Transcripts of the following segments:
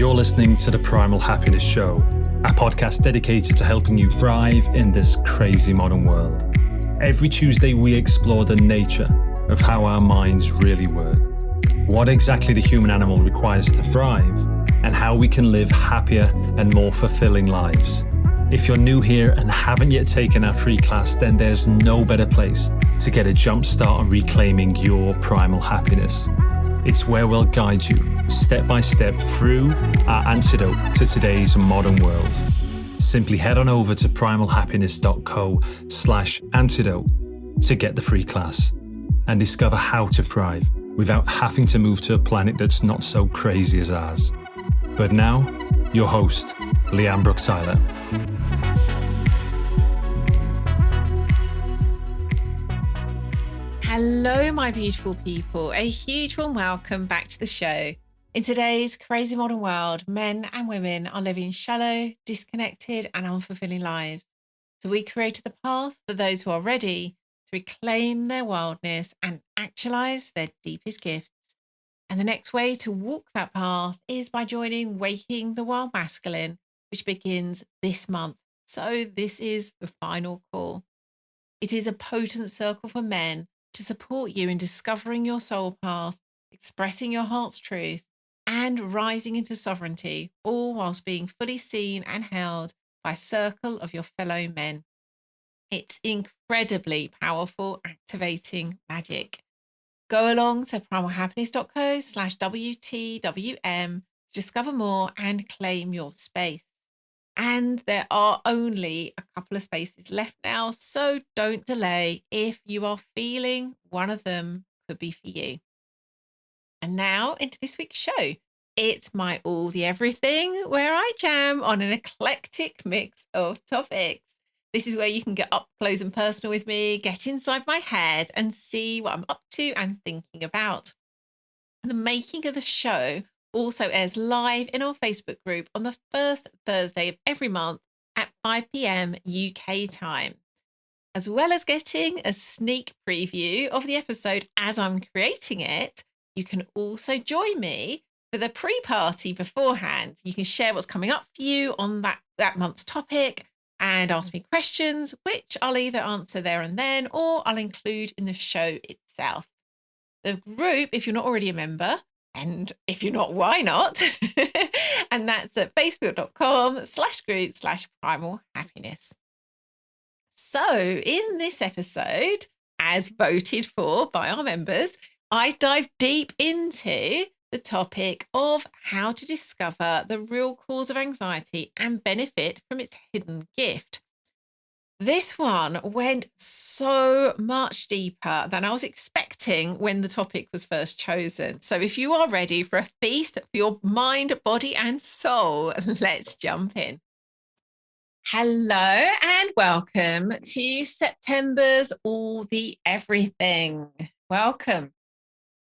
You're listening to the Primal Happiness Show, a podcast dedicated to helping you thrive in this crazy modern world. Every Tuesday, we explore the nature of how our minds really work, what exactly the human animal requires to thrive, and how we can live happier and more fulfilling lives. If you're new here and haven't yet taken our free class, then there's no better place to get a jump start on reclaiming your primal happiness. It's where we'll guide you step by step through our antidote to today's modern world. Simply head on over to primalhappiness.co/antidote to get the free class and discover how to thrive without having to move to a planet that's not so crazy as ours. But now, your host, Lian Brook-Tyler. Hello, my beautiful people. A huge warm welcome back to the show. In today's crazy modern world, men and women are living shallow, disconnected, and unfulfilling lives. So we created the path for those who are ready to reclaim their wildness and actualize their deepest gifts. And the next way to walk that path is by joining Waking the Wild Masculine, which begins this month. So this is the final call. It is a potent circle for men to support you in discovering your soul path, expressing your heart's truth, and rising into sovereignty, all whilst being fully seen and held by a circle of your fellow men. It's incredibly powerful, activating magic. Go along to primalhappiness.co/WTWM to discover more and claim your space. And there are only a couple of spaces left now, so don't delay if you are feeling one of them could be for you. And now into this week's show. It's my all the everything, where I jam on an eclectic mix of topics. This is where you can get up close and personal with me, get inside my head and see what I'm up to and thinking about. The making of the show also airs live in our Facebook group on the first Thursday of every month at 5 p.m. UK time. As well as getting a sneak preview of the episode as I'm creating it, you can also join me for the pre-party beforehand. You can share what's coming up for you on that month's topic and ask me questions, which I'll either answer there and then or I'll include in the show itself. The group, if you're not already a member, and if you're not, why not? And that's at facebook.com/group/primal happiness. So in this episode, as voted for by our members, I dive deep into the topic of how to discover the real cause of anxiety and benefit from its hidden gift. This one went so much deeper than I was expecting when the topic was first chosen. So if you are ready for a feast for your mind, body, and soul, let's jump in. Hello and welcome to September's All the Everything. Welcome.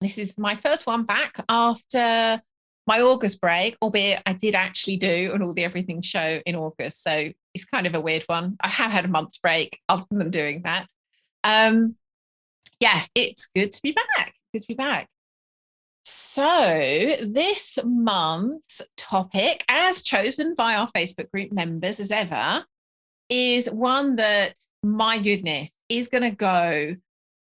This is my first one back after my August break, albeit I did actually do an All the Everything show in August. So it's kind of a weird one. I have had a month's break other than doing that. Yeah, it's good to be back. Good to be back. So this month's topic, as chosen by our Facebook group members as ever, is one that, my goodness, is going to go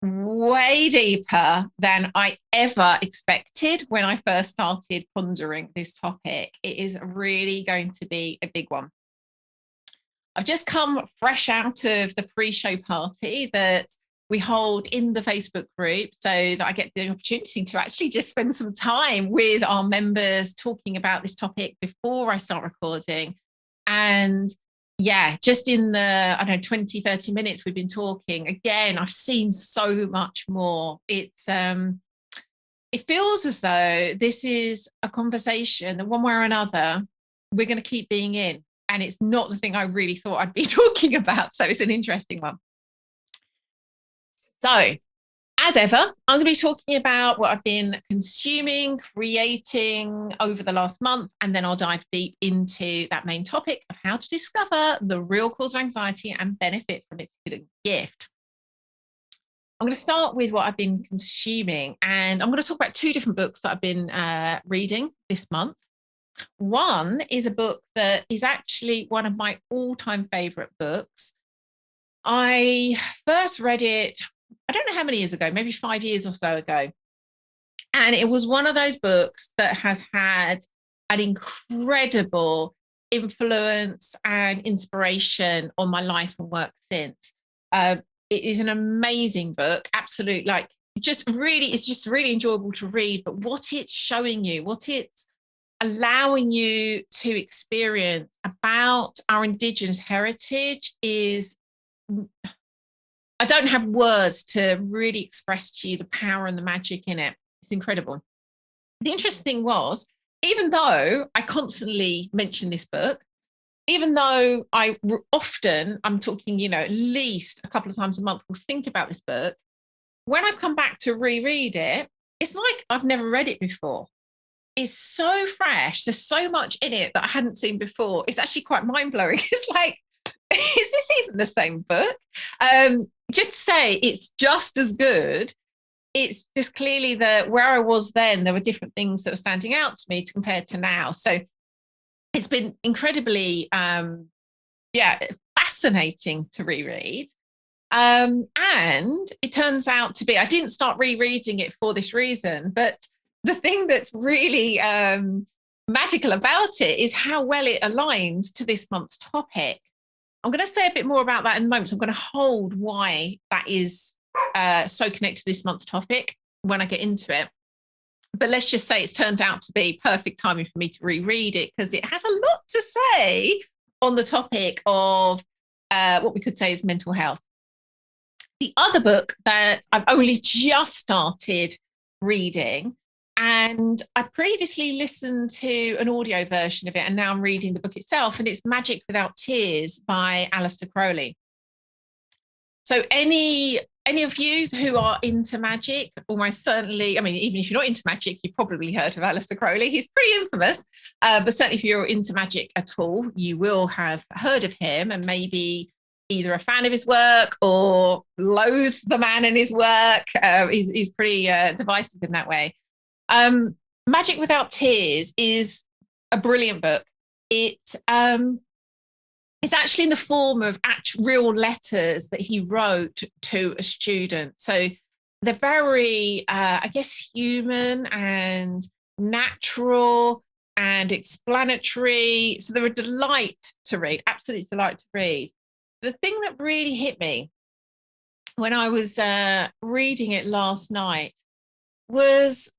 way deeper than I ever expected when I first started pondering this topic. It is really going to be a big one. I've just come fresh out of the pre-show party that we hold in the Facebook group so that I get the opportunity to actually just spend some time with our members talking about this topic before I start recording. And yeah, just in the, 20, 30 minutes we've been talking, again, I've seen so much more. It feels as though this is a conversation that one way or another, we're going to keep being in. And it's not the thing I really thought I'd be talking about. So it's an interesting one. So, as ever, I'm going to be talking about what I've been consuming, creating over the last month, and then I'll dive deep into that main topic of how to discover the real cause of anxiety and benefit from its hidden gift. I'm going to start with what I've been consuming, and I'm going to talk about two different books that I've been reading this month. One is a book that is actually one of my all-time favorite books. I first read it, I don't know how many years ago, maybe 5 years or so ago. And it was one of those books that has had an incredible influence and inspiration on my life and work since. It is an amazing book, absolute, like, just really, it's just really enjoyable to read. But what it's showing you, what it's allowing you to experience about our Indigenous heritage is, I don't have words to really express to you the power and the magic in it. It's incredible. The interesting thing was, even though I constantly mention this book, even though often, I'm talking, at least a couple of times a month, will think about this book, when I've come back to reread it, it's like I've never read it before. It's so fresh. There's so much in it that I hadn't seen before. It's actually quite mind blowing. It's like, is this even the same book? Just to say, it's just as good. It's just clearly that where I was then, there were different things that were standing out to me compared to now. So it's been incredibly, fascinating to reread. And it turns out to be, I didn't start rereading it for this reason, but the thing that's really magical about it is how well it aligns to this month's topic. I'm going to say a bit more about that in a moment. So I'm going to hold why that is so connected to this month's topic when I get into it. But let's just say it's turned out to be perfect timing for me to reread it, because it has a lot to say on the topic of what we could say is mental health. The other book that I've only just started reading, and I previously listened to an audio version of it, and now I'm reading the book itself, and it's Magic Without Tears by Aleister Crowley. So any of you who are into magic, almost certainly, I mean, even if you're not into magic, you've probably heard of Aleister Crowley. He's pretty infamous, but certainly if you're into magic at all, you will have heard of him, and maybe either a fan of his work or loathe the man and his work. He's pretty divisive in that way. Magic Without Tears is a brilliant book. It's actually in the form of real letters that he wrote to a student. So they're very, I guess, human and natural and explanatory. So they're a delight to read, absolute delight to read. The thing that really hit me when I was reading it last night was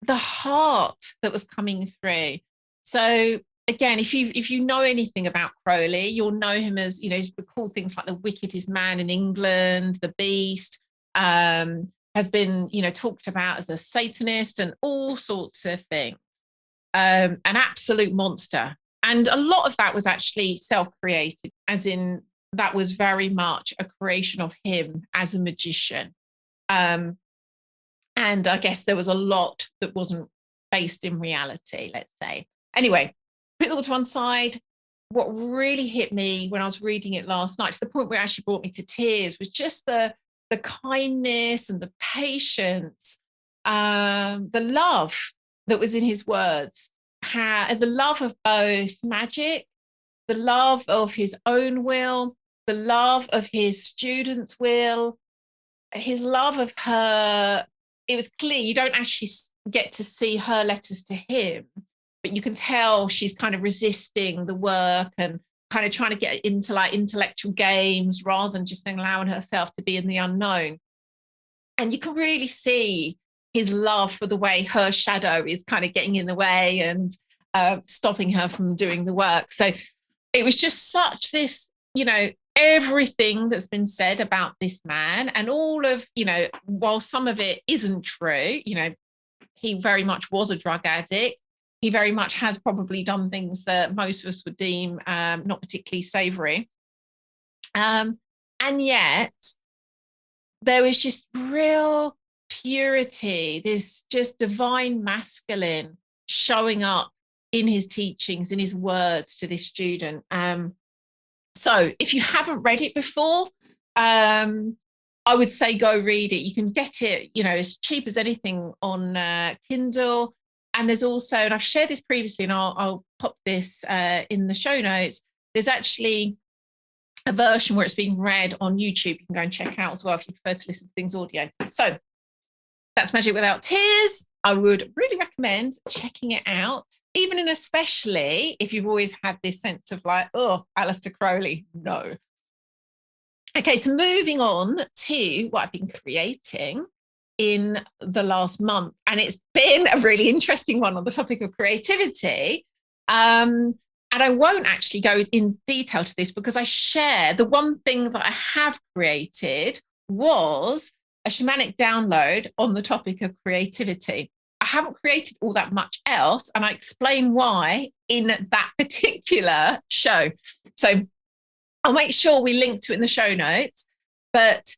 the heart that was coming through. So again, if you know anything about Crowley, you'll know him as, he's called things like the wickedest man in England, the beast, has been, talked about as a Satanist and all sorts of things, an absolute monster. And a lot of that was actually self-created, as in that was very much a creation of him as a magician. And I guess there was a lot that wasn't based in reality, let's say. Anyway, put it all to one side. What really hit me when I was reading it last night, to the point where it actually brought me to tears, was just the kindness and the patience, the love that was in his words, the love of both magic, the love of his own will, the love of his students' will, his love of her. It was clear you don't actually get to see her letters to him, but you can tell she's kind of resisting the work and kind of trying to get into like intellectual games rather than just allowing herself to be in the unknown. And you can really see his love for the way her shadow is kind of getting in the way and stopping her from doing the work. So it was just such this, everything that's been said about this man, and all of, while some of it isn't true, he very much was a drug addict. He very much has probably done things that most of us would deem not particularly savory. And yet there was just real purity, this just divine masculine showing up in his teachings, in his words to this student. So if you haven't read it before, I would say go read it. You can get it, as cheap as anything on Kindle. And there's also, and I've shared this previously, and I'll pop this in the show notes, there's actually a version where it's being read on YouTube. You can go and check out as well if you prefer to listen to things audio. So that's Magic Without Tears. I would really recommend checking it out, even and especially if you've always had this sense of like, oh, Aleister Crowley, no. Okay, so moving on to what I've been creating in the last month. And it's been a really interesting one on the topic of creativity. And I won't actually go in detail to this because I share the one thing that I have created was a shamanic download on the topic of creativity. I haven't created all that much else, and I explain why in that particular show. So I'll make sure we link to it in the show notes. But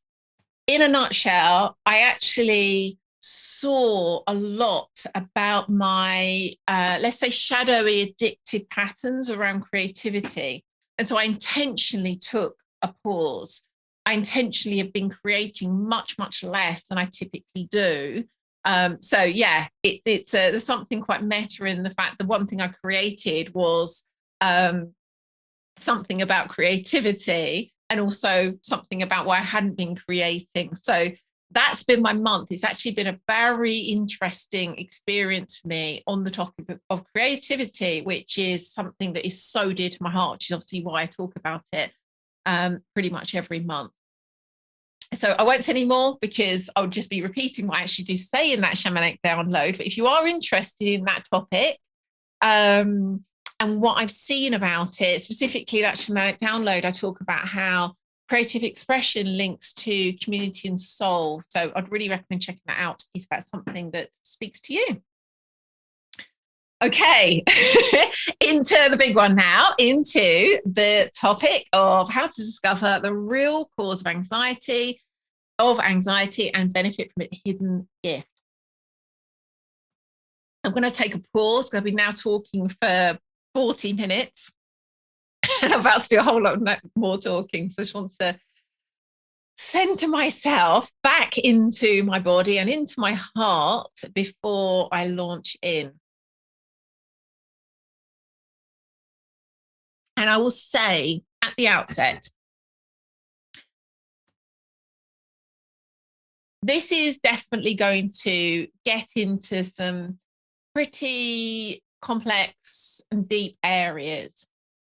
in a nutshell, I actually saw a lot about my, let's say, shadowy addictive patterns around creativity. And so I intentionally took a pause. I intentionally have been creating much, much less than I typically do. So yeah, there's something quite meta in the fact that one thing I created was something about creativity and also something about why I hadn't been creating. So that's been my month. It's actually been a very interesting experience for me on the topic of creativity, which is something that is so dear to my heart, which is obviously why I talk about it pretty much every month. So I won't say any more because I'll just be repeating what I actually do say in that shamanic download. But if you are interested in that topic, and what I've seen about it, specifically that shamanic download, I talk about how creative expression links to community and soul. So I'd really recommend checking that out if that's something that speaks to you. Okay, into the big one now, into the topic of how to discover the real cause of anxiety and benefit from a hidden gift. I'm going to take a pause because I've been now talking for 40 minutes. And I'm about to do a whole lot more talking. So I just want to center myself back into my body and into my heart before I launch in. And I will say at the outset, this is definitely going to get into some pretty complex and deep areas.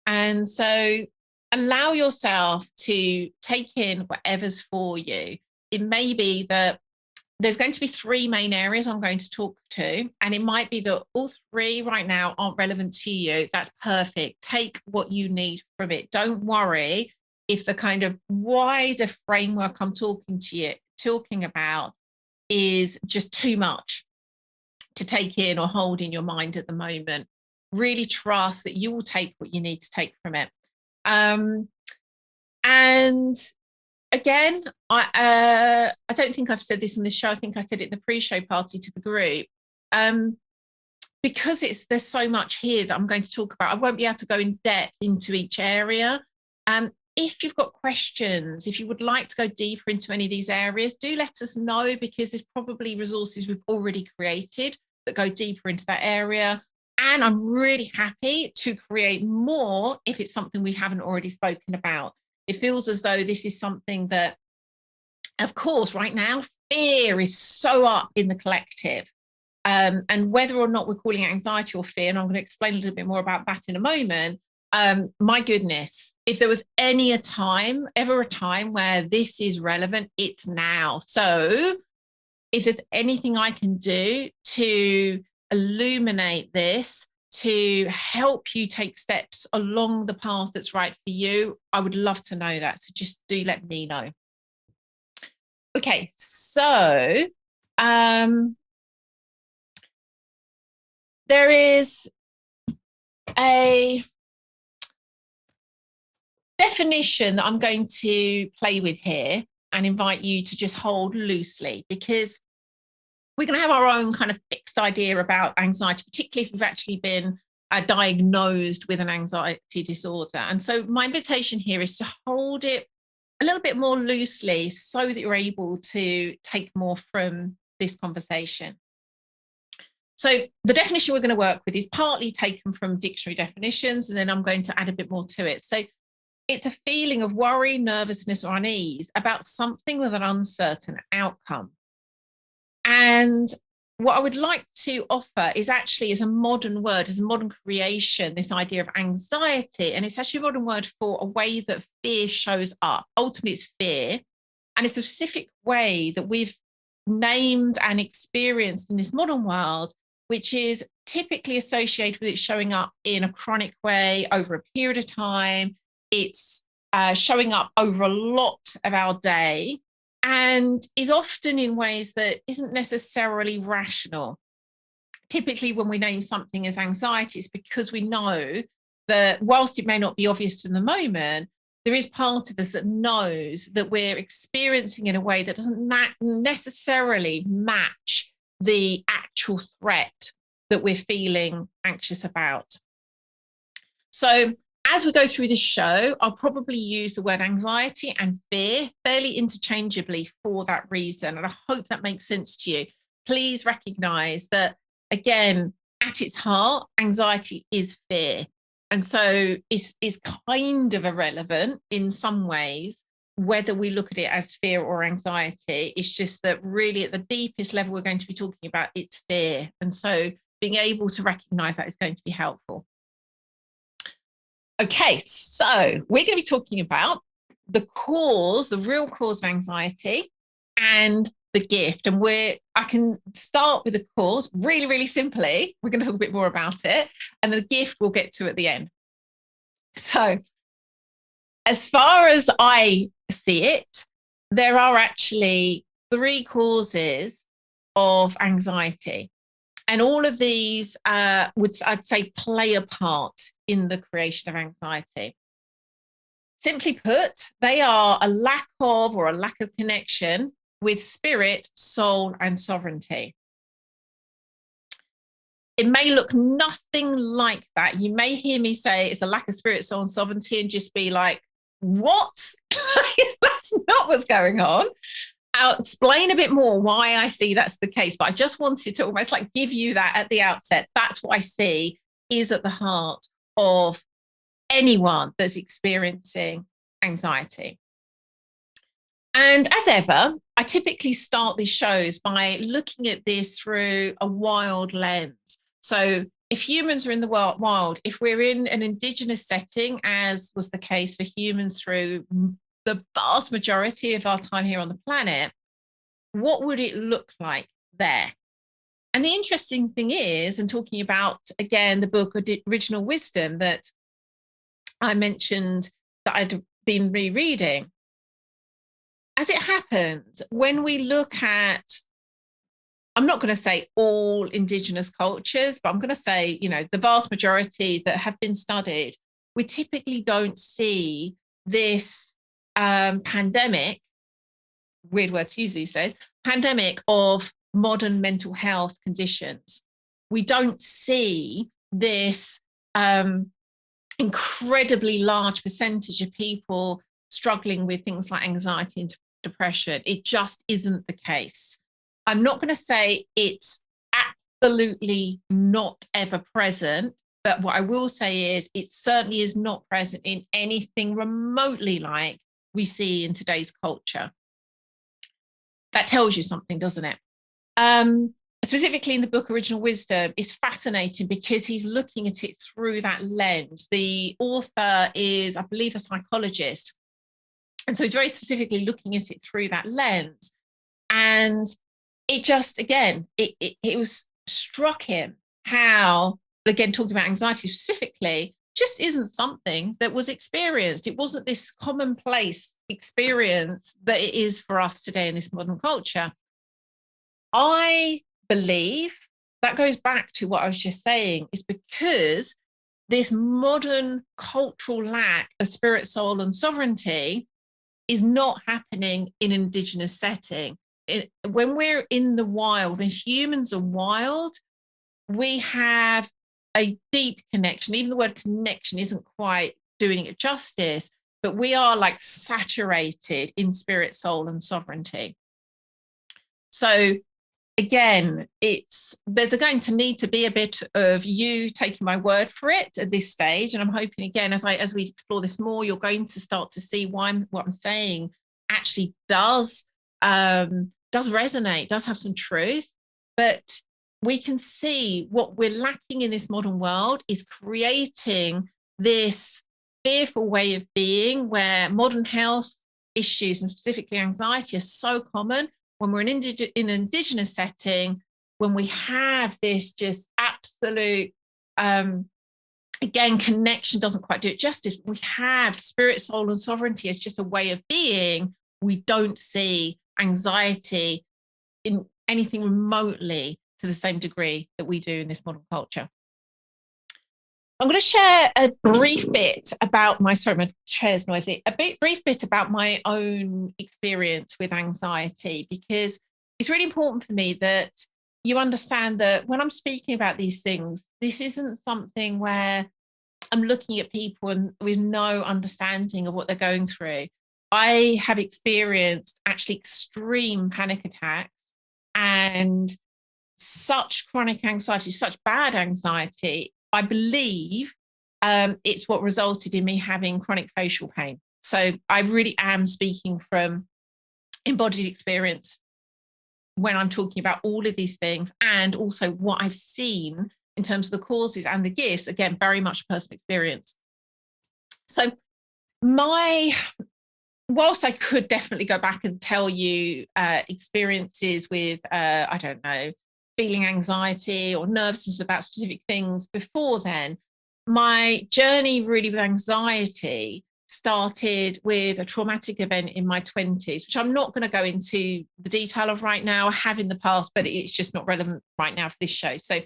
And so allow yourself to take in whatever's for you. It may be that there's going to be three main areas I'm going to talk to, and it might be that all three right now aren't relevant to you. That's perfect. Take what you need from it. Don't worry if the kind of wider framework I'm talking about is just too much to take in or hold in your mind at the moment. Really trust that you will take what you need to take from it. And again, I don't think I've said this in the show. I think I said it in the pre-show party to the group. Because there's so much here that I'm going to talk about, I won't be able to go in depth into each area. If you've got questions, if you would like to go deeper into any of these areas, do let us know, because there's probably resources we've already created that go deeper into that area. And I'm really happy to create more if it's something we haven't already spoken about. It feels as though this is something that, of course, right now, fear is so up in the collective. And whether or not we're calling it anxiety or fear, and I'm going to explain a little bit more about that in a moment, my goodness, if there was ever a time where this is relevant, it's now. So if there's anything I can do to illuminate this, to help you take steps along the path that's right for you, I would love to know that. So just do let me know. Okay, so there is a definition that I'm going to play with here and invite you to just hold loosely, because we're going to have our own kind of fixed idea about anxiety, particularly if you've actually been diagnosed with an anxiety disorder. And so my invitation here is to hold it a little bit more loosely so that you're able to take more from this conversation. So the definition we're going to work with is partly taken from dictionary definitions, and then I'm going to add a bit more to it. So it's a feeling of worry, nervousness, or unease about something with an uncertain outcome. And what I would like to offer is actually as a modern word, as a modern creation, this idea of anxiety. And it's actually a modern word for a way that fear shows up. Ultimately, it's fear. And it's a specific way that we've named and experienced in this modern world, which is typically associated with it showing up in a chronic way over a period of time. It's showing up over a lot of our day and is often in ways that isn't necessarily rational. Typically, when we name something as anxiety, it's because we know that whilst it may not be obvious in the moment, there is part of us that knows that we're experiencing in a way that doesn't necessarily match the actual threat that we're feeling anxious about. So as we go through this show, I'll probably use the word anxiety and fear fairly interchangeably for that reason. And I hope that makes sense to you. Please recognize that, again, at its heart, anxiety is fear. And so it's kind of irrelevant in some ways, whether we look at it as fear or anxiety. It's just that really at the deepest level, we're going to be talking about it's fear. And so being able to recognize that is going to be helpful. Okay, so we're going to be talking about the cause, the real cause of anxiety and the gift. And I can start with the cause really, really simply. We're going to talk a bit more about it. And the gift we'll get to at the end. So as far as I see it, there are actually 3 causes of anxiety. And all of these I'd say, play a part in the creation of anxiety. Simply put, they are a lack of or a lack of connection with spirit, soul, and sovereignty. It may look nothing like that. You may hear me say it's a lack of spirit, soul, and sovereignty and just be like, what? That's not what's going on. I'll explain a bit more why I see that's the case, but I just wanted to almost like give you that at the outset. That's what I see is at the heart of anyone that's experiencing anxiety. And as ever, I typically start these shows by looking at this through a wild lens. So if humans are in the wild, if we're in an indigenous setting, as was the case for humans through the vast majority of our time here on the planet, what would it look like there? And the interesting thing is, and talking about, again, the book Original Wisdom that I mentioned that I'd been rereading, as it happens, when we look at, I'm not going to say all indigenous cultures, but I'm going to say, the vast majority that have been studied, we typically don't see this pandemic, weird word to use these days, pandemic of modern mental health conditions. We don't see this incredibly large percentage of people struggling with things like anxiety and depression. It just isn't the case. I'm not going to say it's absolutely not ever present, but what I will say is it certainly is not present in anything remotely like we see in today's culture. That tells you something, doesn't it? Specifically in the book Original Wisdom, is fascinating because he's looking at it through that lens. The author is, I believe, a psychologist. And so he's very specifically looking at it through that lens. And it just, again, it was struck him how, again, talking about anxiety specifically, just isn't something that was experienced. It wasn't this commonplace experience that it is for us today in this modern culture. I believe that goes back to what I was just saying, is because this modern cultural lack of spirit, soul, and sovereignty is not happening in an indigenous setting. When we're in the wild, when humans are wild, we have a deep connection. Even the word connection isn't quite doing it justice, but we are like saturated in spirit, soul, and sovereignty. So again, there's going to need to be a bit of you taking my word for it at this stage. And I'm hoping, again, as we explore this more, you're going to start to see what I'm saying actually does resonate, does have some truth. But we can see what we're lacking in this modern world is creating this fearful way of being, where modern health issues and specifically anxiety are so common when we're in an indigenous setting, when we have this just absolute, again, connection doesn't quite do it justice. We have spirit, soul, and sovereignty as just a way of being. We don't see anxiety in anything remotely to the same degree that we do in this modern culture. I'm going to share a brief bit about my chair's noisy, brief bit about my own experience with anxiety, because it's really important for me that you understand that when I'm speaking about these things, this isn't something where I'm looking at people and with no understanding of what they're going through. I have experienced actually extreme panic attacks and such chronic anxiety, such bad anxiety. I believe it's what resulted in me having chronic facial pain. So I really am speaking from embodied experience when I'm talking about all of these things, and also what I've seen in terms of the causes and the gifts. Again, very much personal experience. So whilst I could definitely go back and tell you experiences with, I don't know, feeling anxiety or nervousness about specific things before then, my journey really with anxiety started with a traumatic event in my 20s, which I'm not going to go into the detail of right now. I have in the past, but it's just not relevant right now for this show. So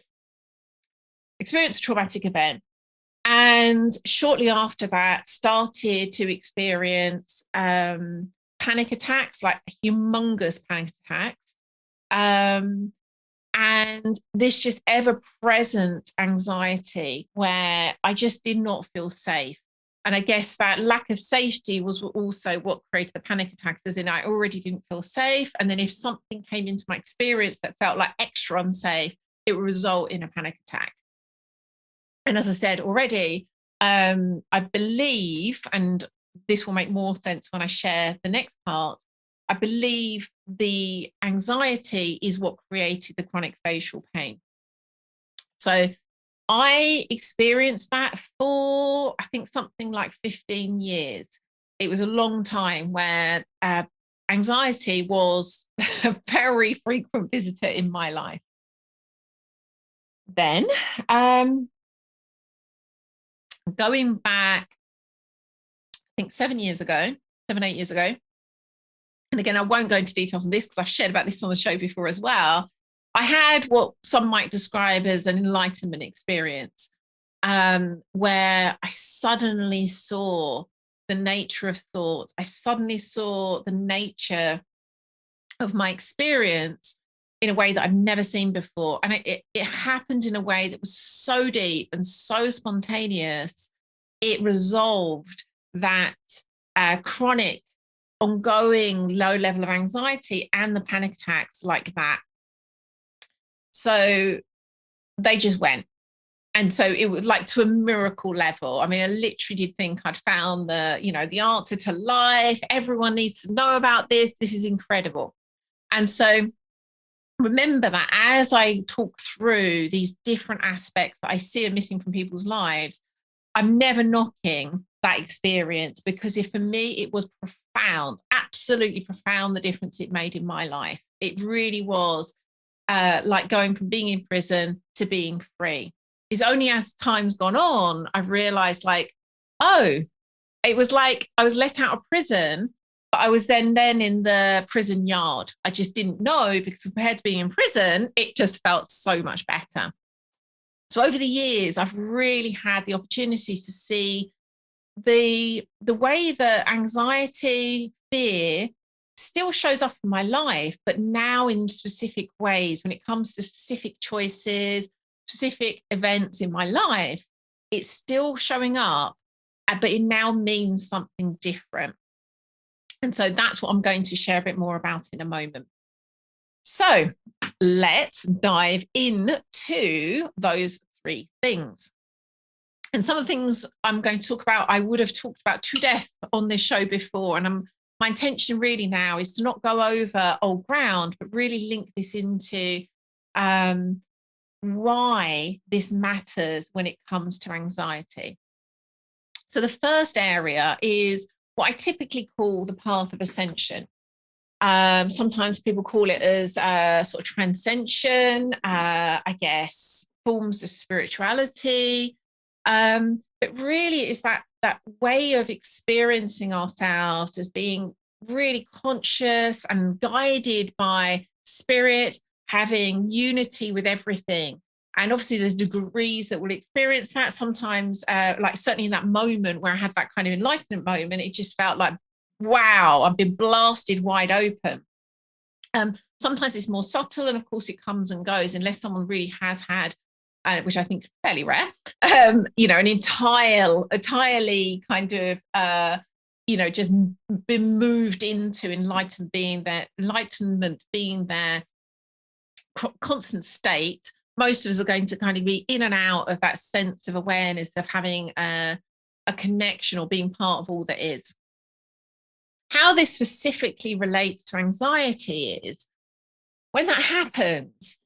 experienced a traumatic event. And shortly after that, started to experience panic attacks, like humongous panic attacks. And this just ever-present anxiety where I just did not feel safe. And I guess that lack of safety was also what created the panic attacks, as in I already didn't feel safe. And then if something came into my experience that felt like extra unsafe, it would result in a panic attack. And as I said already, I believe, and this will make more sense when I share the next part, I believe the anxiety is what created the chronic facial pain. So I experienced that for, I think, something like 15 years. It was a long time where anxiety was a very frequent visitor in my life. Then, going back, I think 8 years ago, and again, I won't go into details on this because I've shared about this on the show before as well. I had what some might describe as an enlightenment experience, where I suddenly saw the nature of thought. I suddenly saw the nature of my experience in a way that I've never seen before. And it happened in a way that was so deep and so spontaneous. It resolved that chronic, ongoing low level of anxiety and the panic attacks like that. So they just went. And so it was like to a miracle level. I mean, I literally did think I'd found the answer to life. Everyone needs to know about this. This is incredible. And so remember that as I talk through these different aspects that I see are missing from people's lives, I'm never knocking that experience, because for me, it was profound, absolutely profound, the difference it made in my life. It really was like going from being in prison to being free. It's only as time's gone on, I've realized it was like I was let out of prison, but I was then in the prison yard. I just didn't know, because compared to being in prison, it just felt so much better. So over the years, I've really had the opportunities to see the way that anxiety, fear still shows up in my life, but now in specific ways. When it comes to specific choices, specific events in my life, it's still showing up, but it now means something different. And so that's what I'm going to share a bit more about in a moment. So let's dive into those three things. And some of the things I'm going to talk about, I would have talked about to death on this show before. And my intention really now is to not go over old ground, but really link this into why this matters when it comes to anxiety. So the first area is what I typically call the path of ascension. Sometimes people call it as sort of transcension, I guess, forms of spirituality. But really is that way of experiencing ourselves as being really conscious and guided by spirit, having unity with everything. And obviously there's degrees that will experience that. Sometimes, like certainly in that moment where I had that kind of enlightenment moment, it just felt like, wow, I've been blasted wide open. Sometimes it's more subtle, and of course it comes and goes unless someone really has had, which I think is fairly rare, an entirely kind of, just been moved into enlightenment being their constant state. Most of us are going to kind of be in and out of that sense of awareness of having a connection or being part of all that is. How this specifically relates to anxiety is when that happens,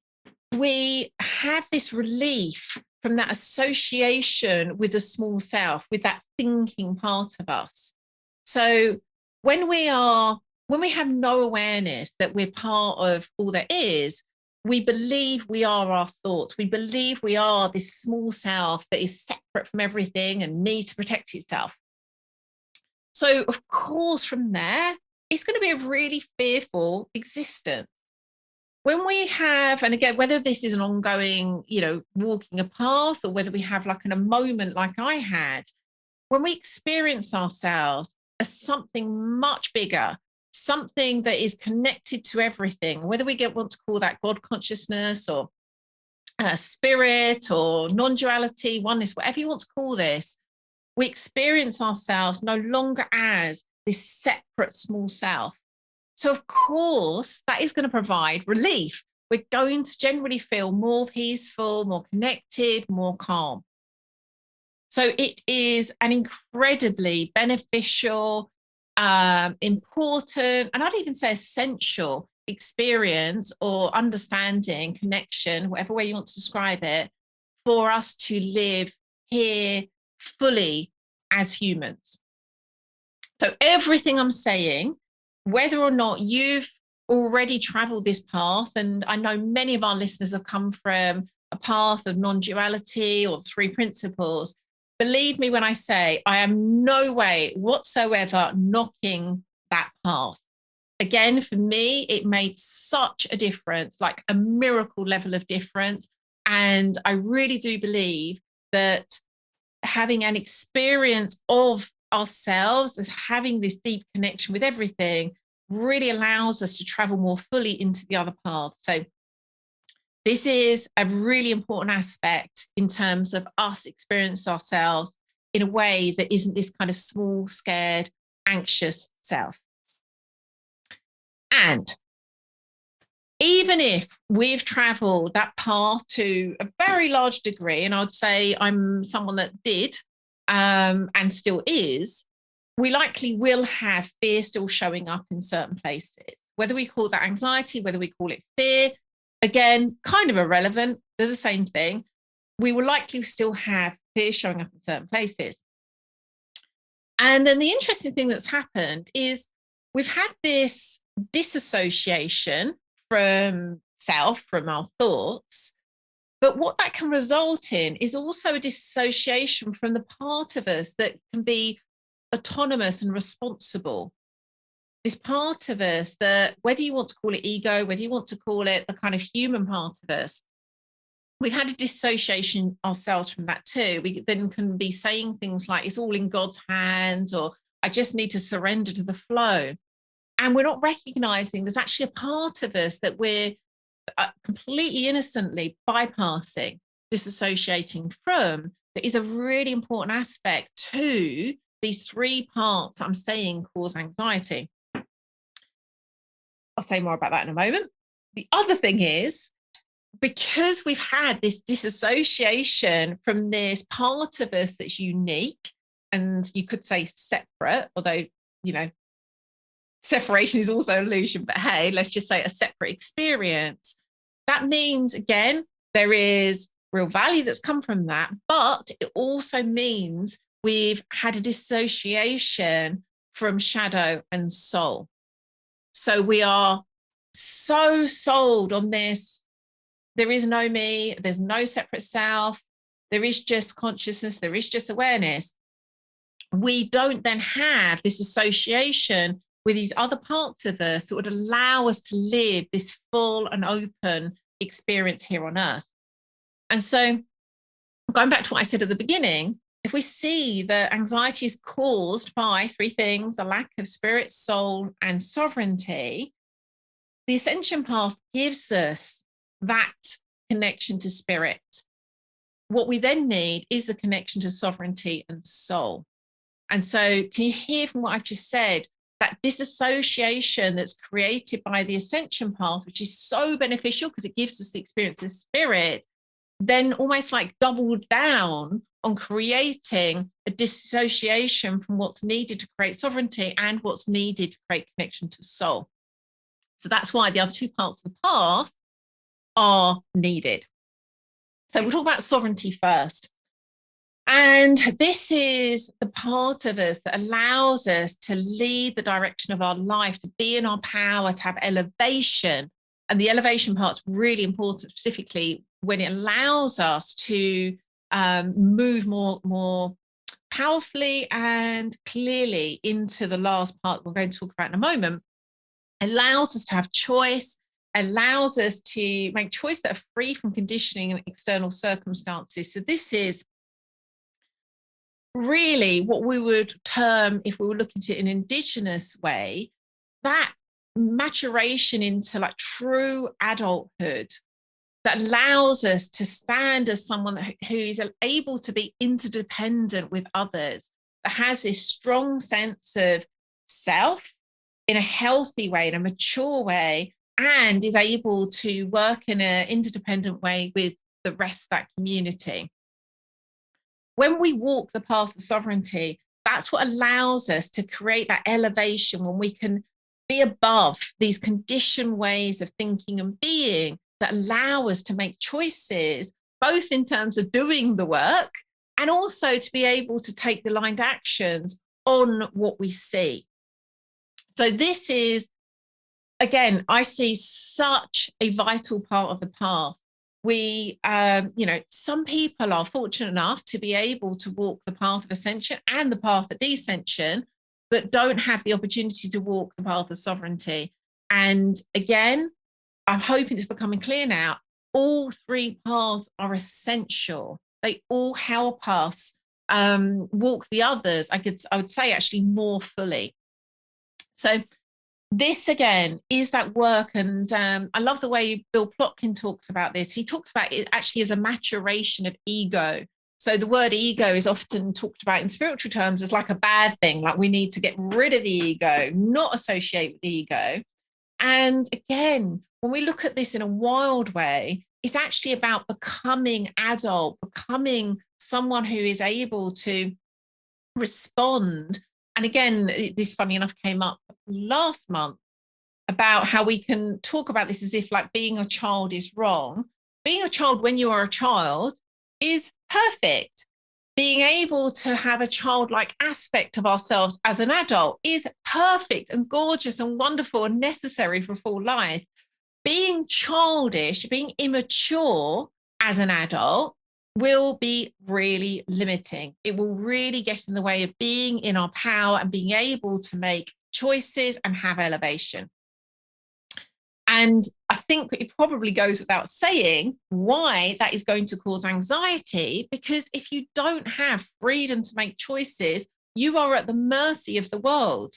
we have this relief from that association with the small self, with that thinking part of us. So when we have no awareness that we're part of all there is, we believe we are our thoughts. We believe we are this small self that is separate from everything and needs to protect itself. So, of course, from there, it's going to be a really fearful existence. When we have, and again, whether this is an ongoing, walking a path, or whether we have like a moment like I had, when we experience ourselves as something much bigger, something that is connected to everything, whether we want to call that God consciousness or spirit or non-duality, oneness, whatever you want to call this, we experience ourselves no longer as this separate small self. So, of course, that is going to provide relief. We're going to generally feel more peaceful, more connected, more calm. So it is an incredibly beneficial, important, and I'd even say essential experience or understanding, connection, whatever way you want to describe it, for us to live here fully as humans. So everything I'm saying, whether or not you've already traveled this path, and I know many of our listeners have come from a path of non-duality or three principles, believe me when I say I am no way whatsoever knocking that path. Again, for me, it made such a difference, like a miracle level of difference. And I really do believe that having an experience of ourselves as having this deep connection with everything really allows us to travel more fully into the other path. So this is a really important aspect in terms of us experience ourselves in a way that isn't this kind of small, scared, anxious self. And even if we've traveled that path to a very large degree, and I'd say I'm someone that did and still is, we likely will have fear still showing up in certain places. Whether we call that anxiety, whether we call it fear, again, kind of irrelevant. They're the same thing. We will likely still have fear showing up in certain places. And then the interesting thing that's happened is we've had this disassociation from self, from our thoughts. But what that can result in is also a dissociation from the part of us that can be autonomous and responsible. This part of us that, whether you want to call it ego, whether you want to call it the kind of human part of us, we've had a dissociation ourselves from that too. We then can be saying things like, it's all in God's hands, or I just need to surrender to the flow. And we're not recognizing there's actually a part of us that we're completely innocently bypassing, disassociating from, that is a really important aspect to these three parts I'm saying cause anxiety. I'll say more about that in a moment. the other thing is, because we've had this disassociation from this part of us that's unique, and you could say separate, although, separation is also illusion, but hey, let's just say a separate experience. That means, again, there is real value that's come from that, but it also means we've had a dissociation from shadow and soul. So we are so sold on this: there is no me, there's no separate self, there is just consciousness, there is just awareness. We don't then have this association with these other parts of us that would allow us to live this full and open experience here on earth. And so, going back to what I said at the beginning, if we see that anxiety is caused by three things: a lack of spirit, soul, and sovereignty, the ascension path gives us that connection to spirit. What we then need is the connection to sovereignty and soul. And so, can you hear from what I've just said, that disassociation that's created by the ascension path, which is so beneficial because it gives us the experience of spirit, then almost like doubled down on creating a dissociation from what's needed to create sovereignty and what's needed to create connection to soul. So that's why the other two parts of the path are needed. So we'll talk about sovereignty first. And this is the part of us that allows us to lead the direction of our life, to be in our power, to have elevation. And the elevation part's really important, specifically when it allows us to move more powerfully and clearly into the last part we're going to talk about in a moment. It allows us to have choice, allows us to make choices that are free from conditioning and external circumstances. So this is really what we would term, if we were looking at it in an indigenous way, that maturation into like true adulthood that allows us to stand as someone who is able to be interdependent with others, that has this strong sense of self in a healthy way, in a mature way, and is able to work in an interdependent way with the rest of that community. When we walk the path of sovereignty, that's what allows us to create that elevation, when we can be above these conditioned ways of thinking and being that allow us to make choices, both in terms of doing the work and also to be able to take aligned actions on what we see. So this is, again, I see such a vital part of the path. We, some people are fortunate enough to be able to walk the path of ascension and the path of descension, but don't have the opportunity to walk the path of sovereignty. And again, I'm hoping it's becoming clear now, all three paths are essential. They all help us walk the others, I would say actually more fully. So this again is that work, and I love the way Bill Plotkin talks about this. He talks about it actually as a maturation of ego. So the word ego is often talked about in spiritual terms as like a bad thing, like we need to get rid of the ego, not associate with the ego. And again, when we look at this in a wild way, it's actually about becoming adult, becoming someone who is able to respond. And again, this, funny enough, came up last month about how we can talk about this as if like being a child is wrong. Being a child when you are a child is perfect. Being able to have a childlike aspect of ourselves as an adult is perfect and gorgeous and wonderful and necessary for full life. Being childish, being immature as an adult will be really limiting. It will really get in the way of being in our power and being able to make choices and have elevation. And I think it probably goes without saying why that is going to cause anxiety, because if you don't have freedom to make choices, you are at the mercy of the world.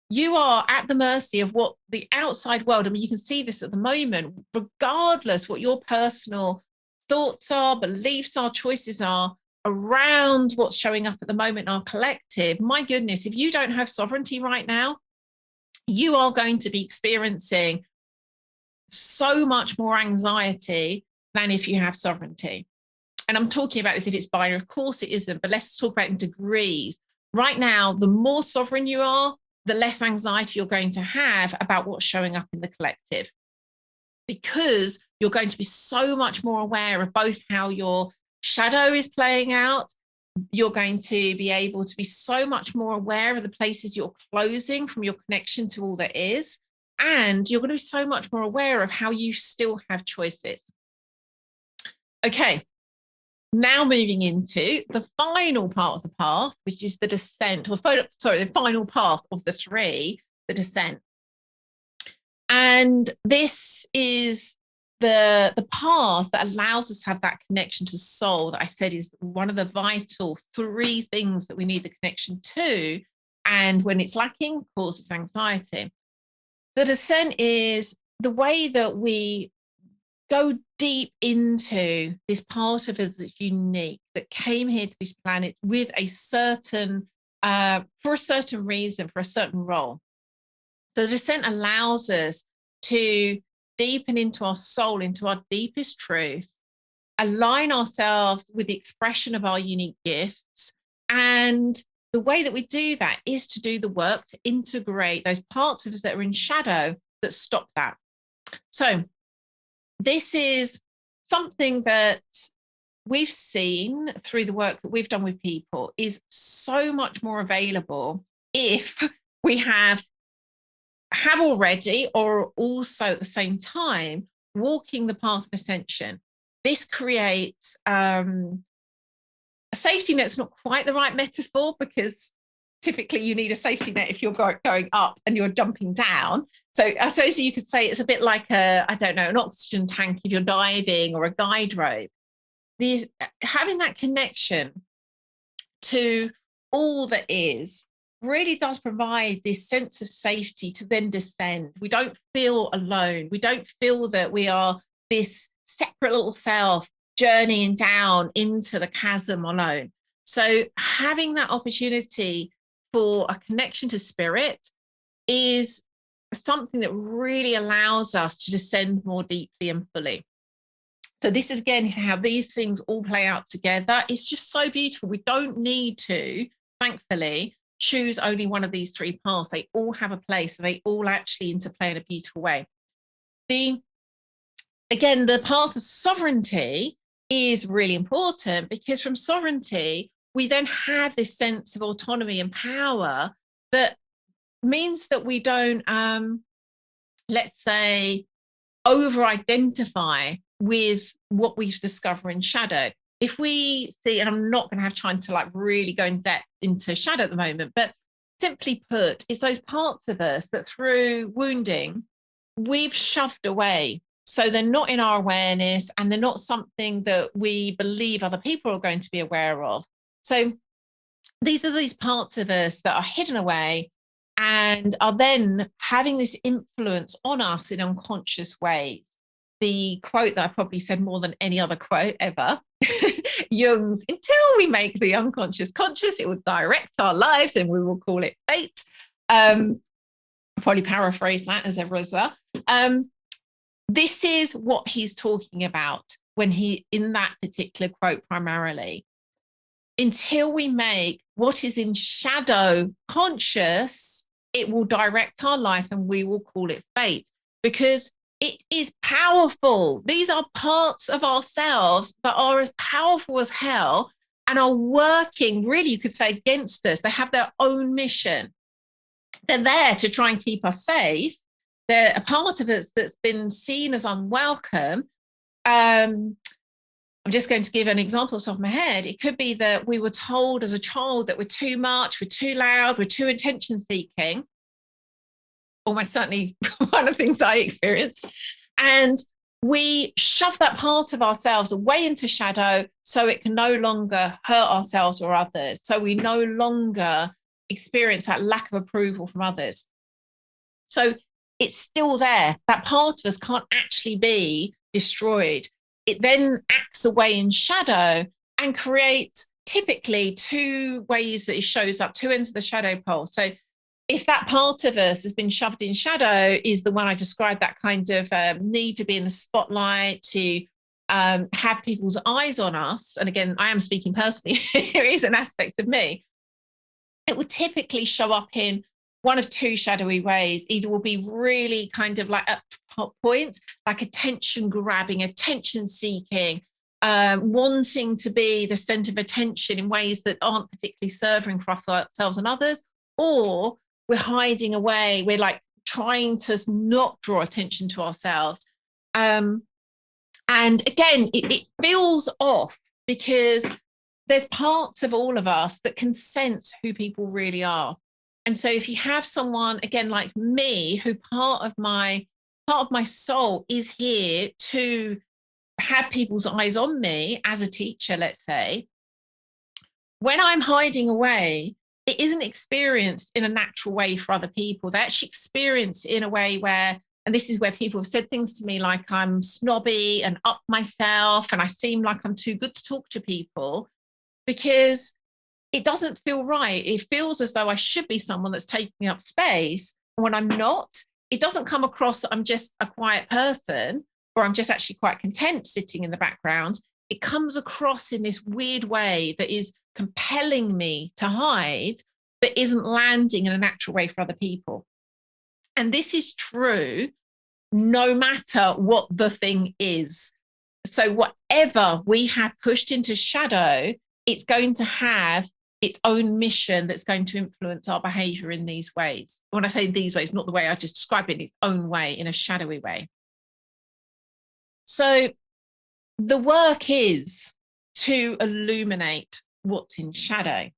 You are at the mercy of what the outside world, I mean, you can see this at the moment, regardless what your personal thoughts are, beliefs are, choices are around what's showing up at the moment in our collective. My goodness, if you don't have sovereignty right now, you are going to be experiencing so much more anxiety than if you have sovereignty. And I'm talking about this if it's binary. Of course it isn't, but let's talk about it in degrees. Right now, the more sovereign you are, the less anxiety you're going to have about what's showing up in the collective, because you're going to be so much more aware of both how your shadow is playing out. You're going to be able to be so much more aware of the places you're closing from your connection to all that is. And you're going to be so much more aware of how you still have choices. Okay, now moving into the final part of the path, which is the descent, or the final path of the three, the descent. And this is the path that allows us to have that connection to soul that I said is one of the vital three things that we need the connection to. And when it's lacking, causes anxiety. The descent is the way that we go deep into this part of us that's unique, that came here to this planet with a certain, for a certain reason, for a certain role. So the descent allows us to deepen into our soul, into our deepest truth, align ourselves with the expression of our unique gifts. And the way that we do that is to do the work to integrate those parts of us that are in shadow that stop that. So this is something that we've seen through the work that we've done with people is so much more available if we have already, or also at the same time, walking the path of ascension. This creates a safety net's not quite the right metaphor, because typically you need a safety net if you're going up and you're jumping down. So I suppose you could say it's a bit like an oxygen tank if you're diving, or a guide rope. Having that connection to all that is really does provide this sense of safety to then descend. We don't feel alone. We don't feel that we are this separate little self journeying down into the chasm alone. So having that opportunity for a connection to spirit is something that really allows us to descend more deeply and fully. So this is, again, how these things all play out together. It's just so beautiful. We don't need to, thankfully, choose only one of these three paths. They all have a place, and they all actually interplay in a beautiful way. Again, the path of sovereignty is really important, because from sovereignty, we then have this sense of autonomy and power that means that we don't, let's say, over-identify with what we discover in shadow. If we see, and I'm not going to have time to really go in depth into shadow at the moment, but simply put, it's those parts of us that through wounding, we've shoved away. So they're not in our awareness, and they're not something that we believe other people are going to be aware of. So these are these parts of us that are hidden away and are then having this influence on us in unconscious ways. The quote that I probably said more than any other quote ever, Jung's, until we make the unconscious conscious, it will direct our lives and we will call it fate. I'll probably paraphrase that as ever as well. This is what he's talking about when he, in that particular quote primarily. Until we make what is in shadow conscious, it will direct our life and we will call it fate, because it is powerful. These are parts of ourselves that are as powerful as hell and are working, really, you could say, against us. They have their own mission. They're there to try and keep us safe. They're a part of us that's been seen as unwelcome. I'm just going to give an example off the top of my head. It could be that we were told as a child that we're too much, we're too loud, we're too attention seeking. Almost certainly one of the things I experienced. And we shove that part of ourselves away into shadow so it can no longer hurt ourselves or others. So we no longer experience that lack of approval from others. So it's still there. That part of us can't actually be destroyed. It then acts away in shadow and creates typically two ways that it shows up, two ends of the shadow pole. So if that part of us has been shoved in shadow, is the one I described, that kind of need to be in the spotlight, to have people's eyes on us. And again, I am speaking personally, here is an aspect of me. It will typically show up in one of two shadowy ways. Either will be really kind of like at points, like attention grabbing, attention seeking, wanting to be the center of attention in ways that aren't particularly serving for ourselves and others, or we're hiding away. We're like trying to not draw attention to ourselves. And again, it feels off because there's parts of all of us that can sense who people really are. And so if you have someone, again, like me, who part of my soul is here to have people's eyes on me as a teacher, let's say, when I'm hiding away, it isn't experienced in a natural way for other people. They actually experience it in a way where, and this is where people have said things to me like I'm snobby and up myself and I seem like I'm too good to talk to people, because it doesn't feel right. It feels as though I should be someone that's taking up space. And when I'm not, it doesn't come across that I'm just a quiet person or I'm just actually quite content sitting in the background. It comes across in this weird way that is compelling me to hide, but isn't landing in a natural way for other people. And this is true no matter what the thing is. So whatever we have pushed into shadow, it's going to have its own mission that's going to influence our behavior in these ways. When I say these ways, not the way I just described it, in its own way, in a shadowy way. So the work is to illuminate what's in shadow.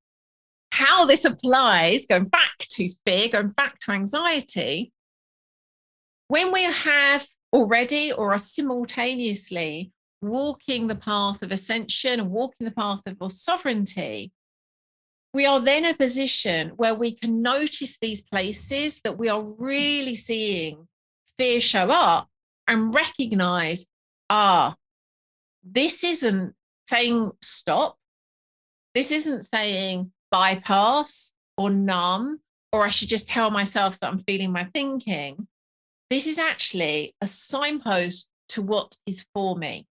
How this applies, going back to fear, going back to anxiety, when we have already or are simultaneously walking the path of ascension and walking the path of sovereignty, we are then in a position where we can notice these places that we are really seeing fear show up and recognize, this isn't saying stop. This isn't saying bypass or numb, or I should just tell myself that I'm feeling my thinking. This is actually a signpost to what is for me.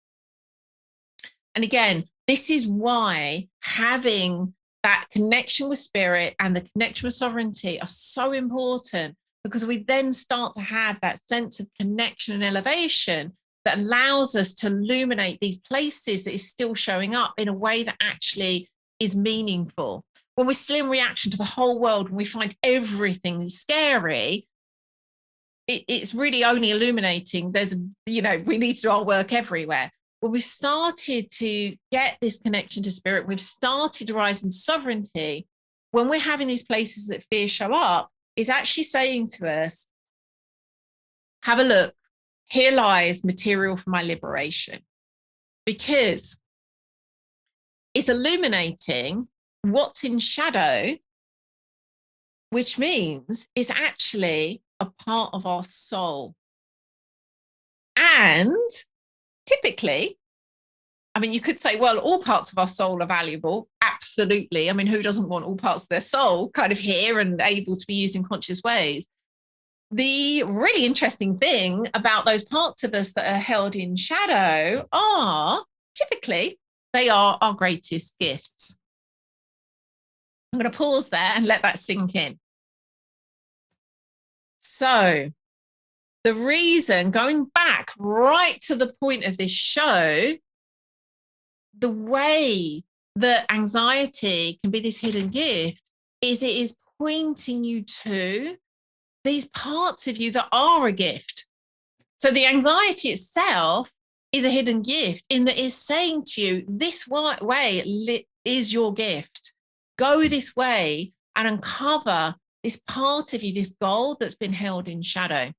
And again, this is why having that connection with spirit and the connection with sovereignty are so important, because we then start to have that sense of connection and elevation that allows us to illuminate these places that is still showing up in a way that actually is meaningful. When we're still in reaction to the whole world and we find everything scary, it's really only illuminating. We need to do our work everywhere. When we've started to get this connection to spirit, we've started to rise in sovereignty. When we're having these places that fear show up, it's actually saying to us, have a look, here lies material for my liberation. Because it's illuminating what's in shadow, which means it's actually a part of our soul. And typically, I mean, you could say, well, all parts of our soul are valuable. Absolutely. I mean, who doesn't want all parts of their soul kind of here and able to be used in conscious ways? The really interesting thing about those parts of us that are held in shadow are typically they are our greatest gifts. I'm going to pause there and let that sink in. So the reason, going back right to the point of this show, the way that anxiety can be this hidden gift is it is pointing you to these parts of you that are a gift. So the anxiety itself is a hidden gift in that it's saying to you, this way is your gift. Go this way and uncover this part of you, this gold that's been held in shadow.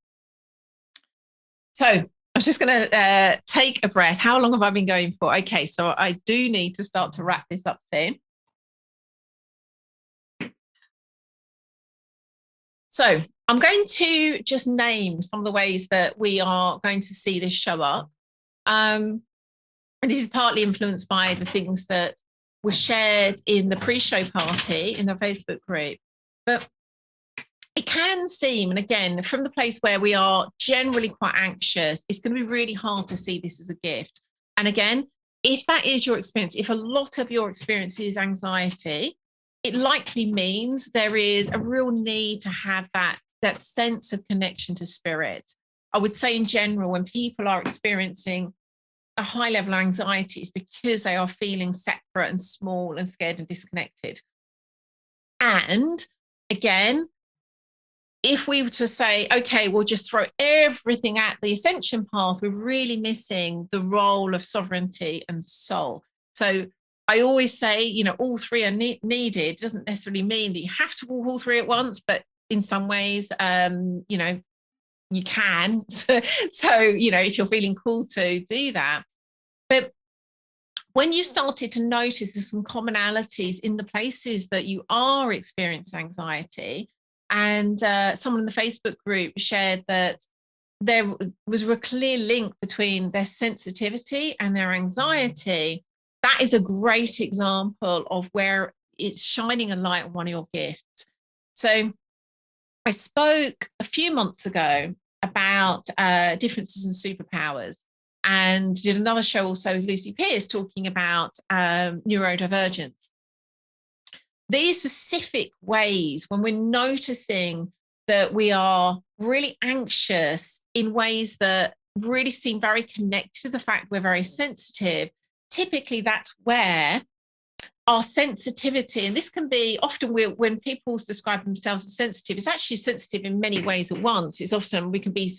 So I'm just going to take a breath. How long have I been going for? Okay, so I do need to start to wrap this up soon. So I'm going to just name some of the ways that we are going to see this show up. And this is partly influenced by the things that were shared in the pre-show party in the Facebook group. But it can seem, and again, from the place where we are generally quite anxious, it's going to be really hard to see this as a gift. And again, if that is your experience, if a lot of your experience is anxiety, it likely means there is a real need to have that sense of connection to spirit. I would say in general, when people are experiencing a high level of anxiety, it's because they are feeling separate and small and scared and disconnected. And again, if we were to say, okay, we'll just throw everything at the ascension path, we're really missing the role of sovereignty and soul. So I always say, all three are needed. It doesn't necessarily mean that you have to walk all three at once, but in some ways, you can. So, if you're feeling called to do that. But when you started to notice there's some commonalities in the places that you are experiencing anxiety, and someone in the Facebook group shared that there was a clear link between their sensitivity and their anxiety, that is a great example of where it's shining a light on one of your gifts. So I spoke a few months ago about differences in superpowers, and did another show also with Lucy Pierce talking about neurodivergence. These specific ways when we're noticing that we are really anxious in ways that really seem very connected to the fact we're very sensitive, typically that's where our sensitivity, and this can be often when people describe themselves as sensitive, it's actually sensitive in many ways at once. It's often we can be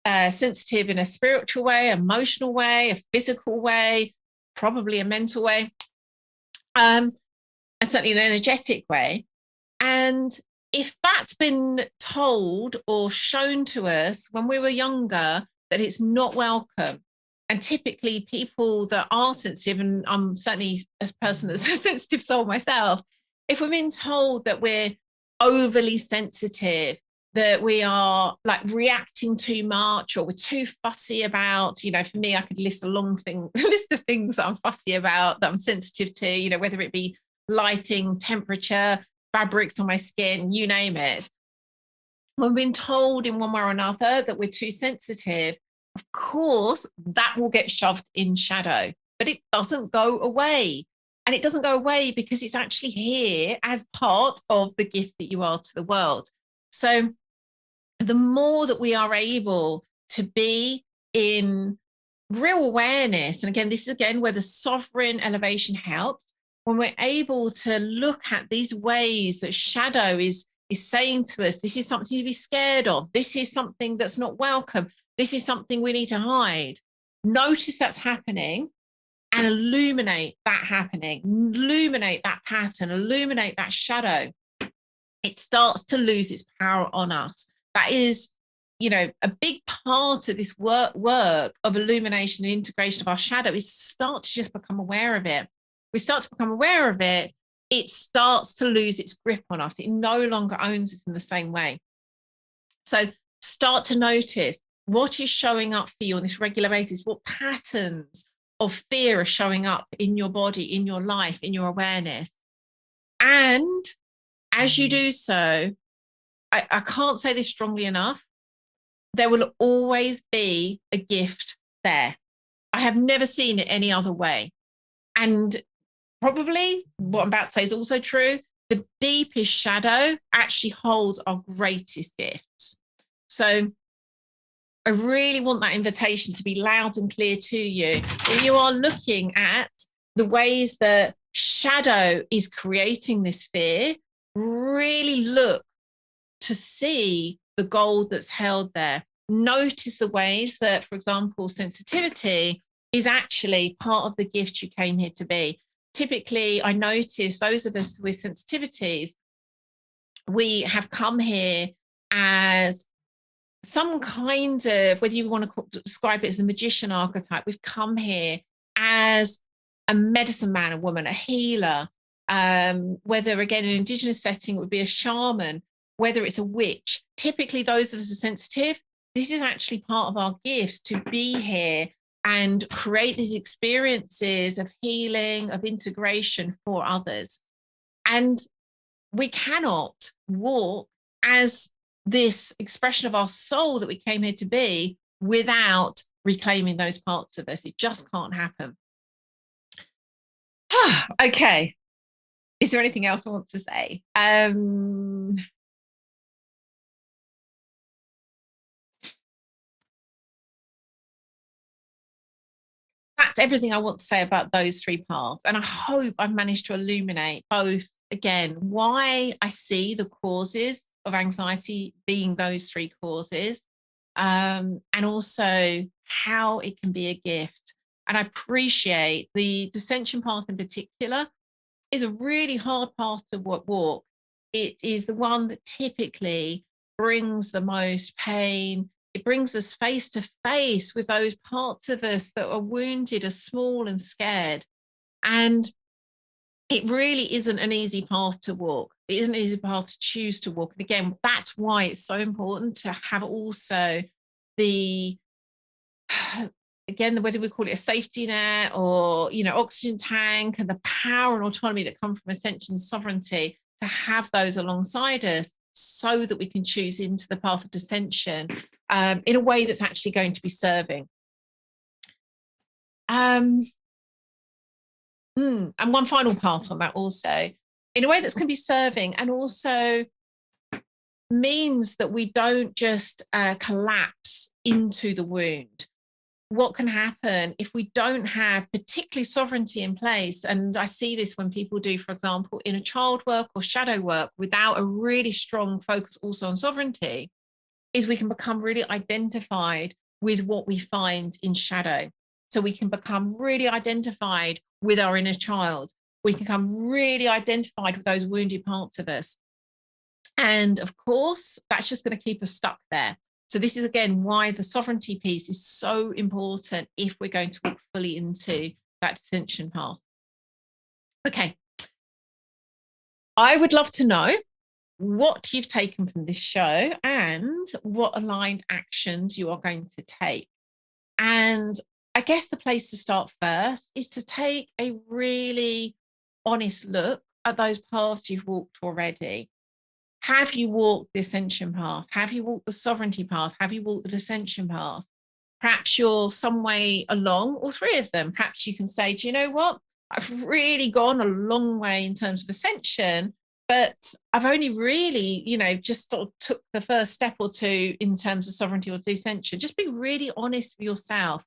sensitive in a spiritual way, emotional way, a physical way, probably a mental way. And certainly an energetic way. And if that's been told or shown to us when we were younger, that it's not welcome. And typically people that are sensitive, and I'm certainly a person that's a sensitive soul myself, if we're being told that we're overly sensitive, that we are like reacting too much, or we're too fussy about, for me, I could list a list of things that I'm fussy about, that I'm sensitive to, whether it be lighting, temperature, fabrics on my skin, you name it. When we've been told in one way or another that we're too sensitive, of course, that will get shoved in shadow, but it doesn't go away. And it doesn't go away because it's actually here as part of the gift that you are to the world. So the more that we are able to be in real awareness, and again, this is again where the sovereign elevation helps, when we're able to look at these ways that shadow is saying to us, this is something to be scared of, this is something that's not welcome, this is something we need to hide. Notice that's happening and illuminate that happening, illuminate that pattern, illuminate that shadow. It starts to lose its power on us. That is, a big part of this work of illumination and integration of our shadow is start to just become aware of it. We start to become aware of it, it starts to lose its grip on us. It no longer owns us in the same way. So start to notice what is showing up for you on this regular basis, what patterns of fear are showing up in your body, in your life, in your awareness. And as you do so, I can't say this strongly enough, there will always be a gift there. I have never seen it any other way. And probably what I'm about to say is also true. The deepest shadow actually holds our greatest gifts. So I really want that invitation to be loud and clear to you. When you are looking at the ways that shadow is creating this fear, really look to see the gold that's held there. Notice the ways that, for example, sensitivity is actually part of the gift you came here to be. Typically, I notice those of us with sensitivities, we have come here as some kind of, whether you want to describe it as the magician archetype, we've come here as a medicine man, a woman, a healer, whether again in an indigenous setting it would be a shaman, whether it's a witch. Typically those of us are sensitive. This is actually part of our gifts, to be here and create these experiences of healing, of integration for others. And we cannot walk as this expression of our soul that we came here to be without reclaiming those parts of us. It just can't happen. Okay. Is there anything else I want to say? That's everything I want to say about those three paths. And I hope I've managed to illuminate both, again, why I see the causes of anxiety being those three causes, and also how it can be a gift. And I appreciate the dissension path in particular is a really hard path to walk. It is the one that typically brings the most pain. It brings us face to face with those parts of us that are wounded, are small and scared. And it really isn't an easy path to walk. It isn't an easy path to choose to walk. And again, that's why it's so important to have also the, again, whether we call it a safety net or, oxygen tank, and the power and autonomy that come from ascension and sovereignty, to have those alongside us so that we can choose into the path of dissension in a way that's actually going to be serving. And one final part on that also, in a way that's going to be serving, and also means that we don't just collapse into the wound. What can happen if we don't have particularly sovereignty in place? And I see this when people do, for example, inner child work or shadow work without a really strong focus also on sovereignty, is we can become really identified with what we find in shadow. So we can become really identified with our inner child. We can become really identified with those wounded parts of us. And of course, that's just going to keep us stuck there. So this is, again, why the sovereignty piece is so important if we're going to walk fully into that dissension path. Okay. I would love to know what you've taken from this show and what aligned actions you are going to take. And I guess the place to start first is to take a really honest look at those paths you've walked already. Have you walked the ascension path? Have you walked the sovereignty path? Have you walked the dissension path? Perhaps you're some way along all three of them. Perhaps you can say, do you know what? I've really gone a long way in terms of ascension, but I've only really, just sort of took the first step or two in terms of sovereignty or dissension. Just be really honest with yourself.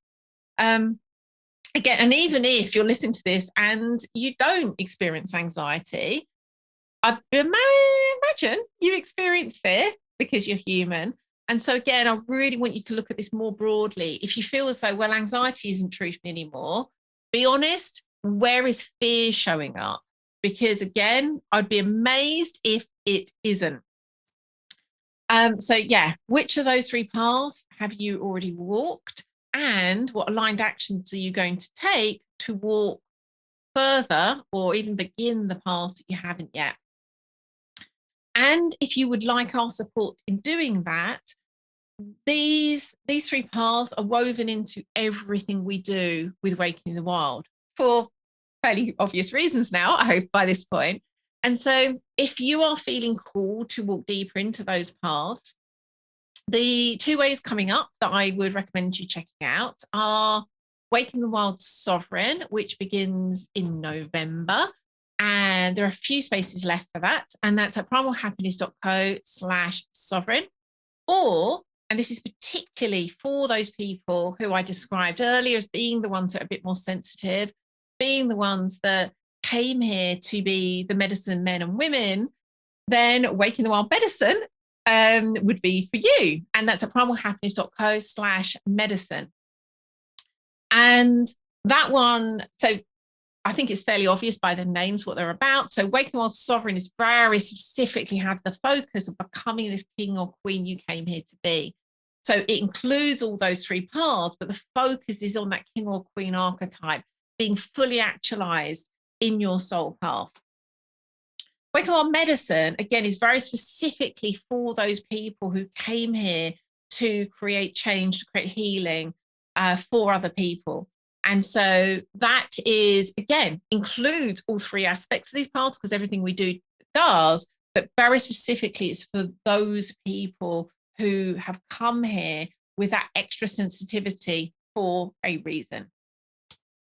Again, and even if you're listening to this and you don't experience anxiety, I imagine you experience fear because you're human. And so again, I really want you to look at this more broadly. If you feel as though, well, anxiety isn't true for me anymore, be honest, where is fear showing up? Because again, I'd be amazed if it isn't. So yeah, which of those three paths have you already walked? And what aligned actions are you going to take to walk further or even begin the paths that you haven't yet? And if you would like our support in doing that, these three paths are woven into everything we do with Waking the Wild for fairly obvious reasons now, I hope, by this point. And so if you are feeling called to walk deeper into those paths, the 2 ways coming up that I would recommend you checking out are Waking the Wild Sovereign, which begins in November. And there are a few spaces left for that. And that's at primalhappiness.co/sovereign. Or, and this is particularly for those people who I described earlier as being the ones that are a bit more sensitive, being the ones that came here to be the medicine men and women, then Waking the Wild Medicine would be for you. And that's at primalhappiness.co/medicine. And that one, so I think it's fairly obvious by the names what they're about. So Waking the Wild Sovereign is very specifically has the focus of becoming this king or queen you came here to be. So it includes all those three paths, but the focus is on that king or queen archetype being fully actualized in your soul path. Waking the Wild Medicine, again, is very specifically for those people who came here to create change, to create healing for other people. And so that is, again, includes all three aspects of these paths, because everything we do does, but very specifically, it's for those people who have come here with that extra sensitivity for a reason.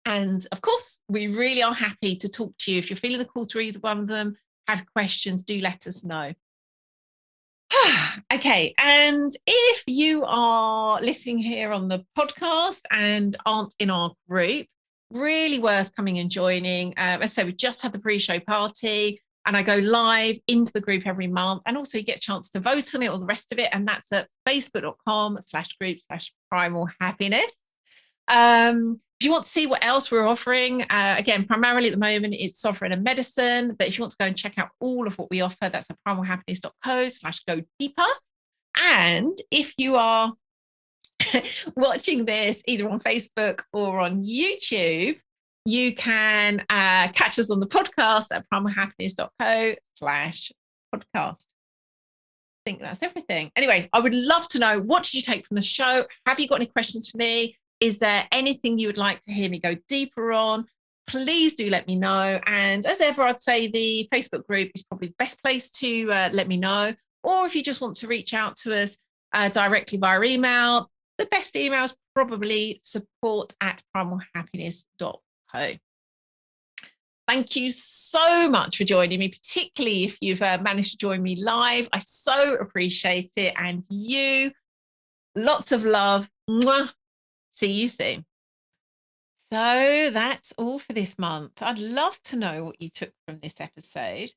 And of course, we really are happy to talk to you. If you're feeling the call to either one of them, have questions, do let us know. Okay, and if you are listening here on the podcast and aren't in our group, really worth coming and joining. As I say, we just had the pre-show party, and I go live into the group every month, and also you get a chance to vote on it, all the rest of it, and that's at facebook.com/group/primal happiness. If you want to see what else we're offering, again, primarily at the moment it's sovereign and medicine, but if you want to go and check out all of what we offer, that's at primalhappiness.co/go deeper. And if you are watching this either on Facebook or on YouTube, you can catch us on the podcast at primalhappiness.co/podcast. I think that's everything. Anyway, I would love to know, what did you take from the show? Have you got any questions for me? Is there anything you would like to hear me go deeper on? Please do let me know. And as ever, I'd say the Facebook group is probably the best place to let me know. Or if you just want to reach out to us directly via email, the best email is probably support@primalhappiness.co. Thank you so much for joining me, particularly if you've managed to join me live. I so appreciate it. And you, lots of love. Mwah. See you soon. So that's all for this month. I'd love to know what you took from this episode.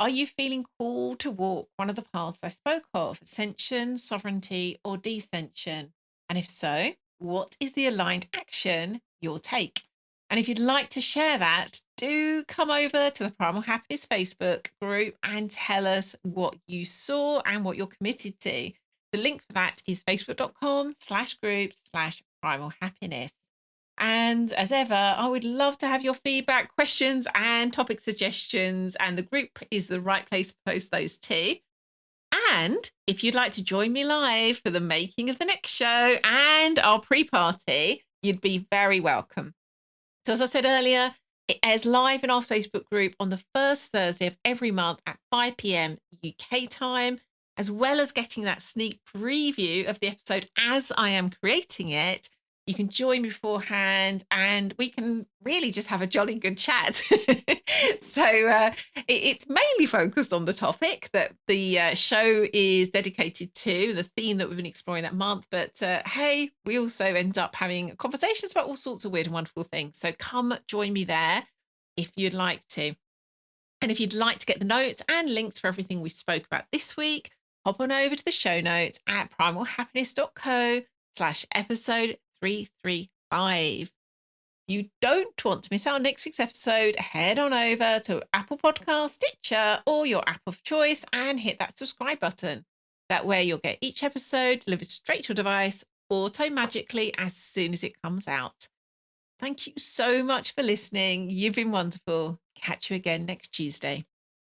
Are you feeling called to walk one of the paths I spoke of, ascension, sovereignty, or descension? And if so, what is the aligned action you'll take? And if you'd like to share that, do come over to the Primal Happiness Facebook group and tell us what you saw and what you're committed to. The link for that is facebook.com/group/primal happiness. And as ever, I would love to have your feedback, questions, and topic suggestions. And the group is the right place to post those too. And if you'd like to join me live for the making of the next show and our pre-party, you'd be very welcome. So as I said earlier, it airs live in our Facebook group on the first Thursday of every month at 5 p.m. UK time, as well as getting that sneak preview of the episode as I am creating it. You can join me beforehand and we can really just have a jolly good chat. So it's mainly focused on the topic that the show is dedicated to, the theme that we've been exploring that month. But hey, we also end up having conversations about all sorts of weird and wonderful things. So come join me there if you'd like to. And if you'd like to get the notes and links for everything we spoke about this week, hop on over to the show notes at primalhappiness.co/episode 335. You don't want to miss out on next week's episode, head on over to Apple Podcast, Stitcher, or your app of choice and hit that subscribe button. That way you'll get each episode delivered straight to your device auto-magically as soon as it comes out. Thank you so much for listening. You've been wonderful. Catch you again next Tuesday.